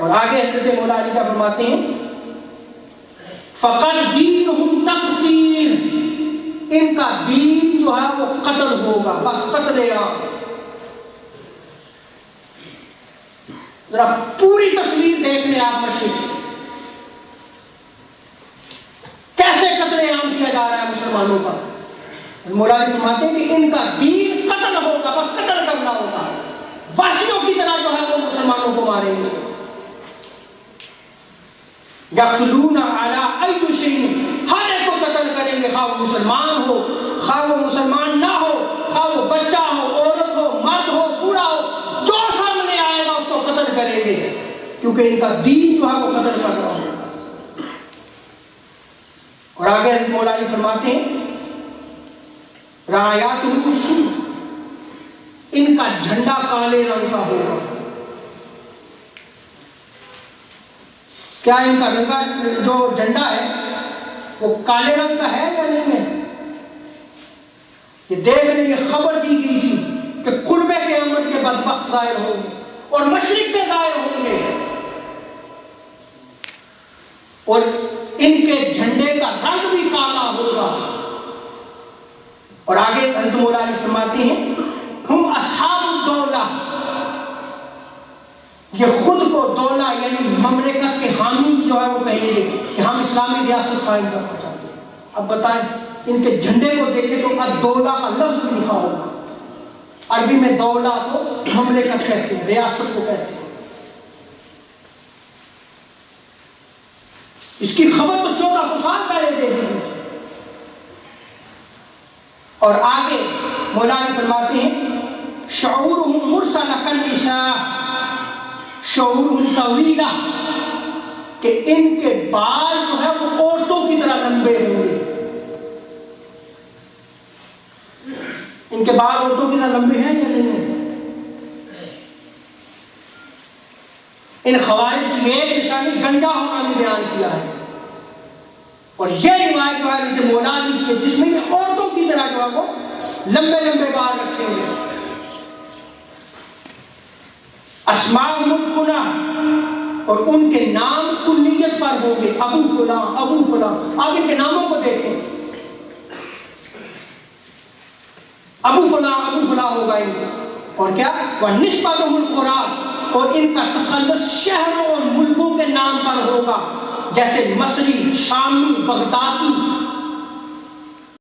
اور آگے حضرت مولا علی کیا فرماتے ہیں؟ فقط دینہم تقتیر، ان کا دین جو ہے وہ قتل ہوگا، بس قتل عام۔ ذرا پوری تصویر دیکھ لیں آپ مشرق کی، کیسے قتل عام کیا جا رہا ہے مسلمانوں کا۔ مولا علی فرماتے ہیں کہ ان کا دین قتل ہوگا، بس قتل کرنا ہوگا، وحشیوں کی طرح جو ہے وہ مسلمانوں کو ماریں گے۔ یقتلون علی ای شیء، ہر ایک کو قتل کریں گے، خواہ وہ مسلمان ہو، خواہ وہ مسلمان نہ ہو، خواہ وہ بچہ ہو، عورت ہو، مرد ہو، بوڑھا ہو، جو سامنے آئے گا اس کو قتل کریں گے، کیونکہ ان کا دین جو ہے وہ قتل کر رہا ہوگا۔ اور آگے حضرت مولا علی فرماتے ہیں رایاتہم السود، ان کا جھنڈا کالے رنگ کا ہوگا۔ کیا ان کا رنگا جو جھنڈا ہے وہ کالے رنگ کا ہے یا نہیں ہے؟ یہ دیکھنے یہ خبر دی گئی تھی کہ قرب قیامت کے بدبخت ظاہر ہوں گے اور مشرق سے ظاہر ہوں گے، اور ان کے جھنڈے کا رنگ بھی کالا ہوگا۔ اور آگے حضرت مولا علی فرماتے ہیں ہم اصحاب الدولہ، یہ خود کو دولہ یعنی مملکت کے حامی جو ہے وہ کہیں گے کہ ہم اسلامی ریاست قائم کرنا چاہتے ہیں۔ اب بتائیں ان کے جھنڈے کو دیکھیں تو الدولہ کا لفظ بھی لکھا ہوگا، عربی میں دولہ کو مملکت کہتے ہیں، ریاست کو کہتے ہیں۔ اس کی خبر تو 1400 سال پہلے دے دی گئی تھی۔ اور آگے مولا علی فرماتے ہیں شعورہم مرسلہ کالنساء، شعورہم طویلہ، کہ ان کے بال جو ہے وہ عورتوں کی طرح لمبے ہوں گے۔ ان کے بال عورتوں کی طرح لمبے ہیں یا نہیں ہیں؟ ان خوارج کی ایک نشانی گنجا ہونا بھی بیان کیا ہے، اور یہ روایت جو ہے حضرت مولا علی کی ہے جس میں یہ عورتوں کی طرح جو ہے وہ لمبے لمبے بال رکھیں گے۔ اسماءہم الکنہ، اور ان کے نام کنیت پر ہوں گے، ابو فلاں ابو فلاں۔ آپ ان کے ناموں کو دیکھیں، ابو فلاں ہوگا ان کو۔ اور کیا وَنِسْبَتُهُمُ الْقُرَىٰ، اور ان کا تخلص شہروں اور ملکوں کے نام پر ہوگا، جیسے مصری، شامی، بغدادی،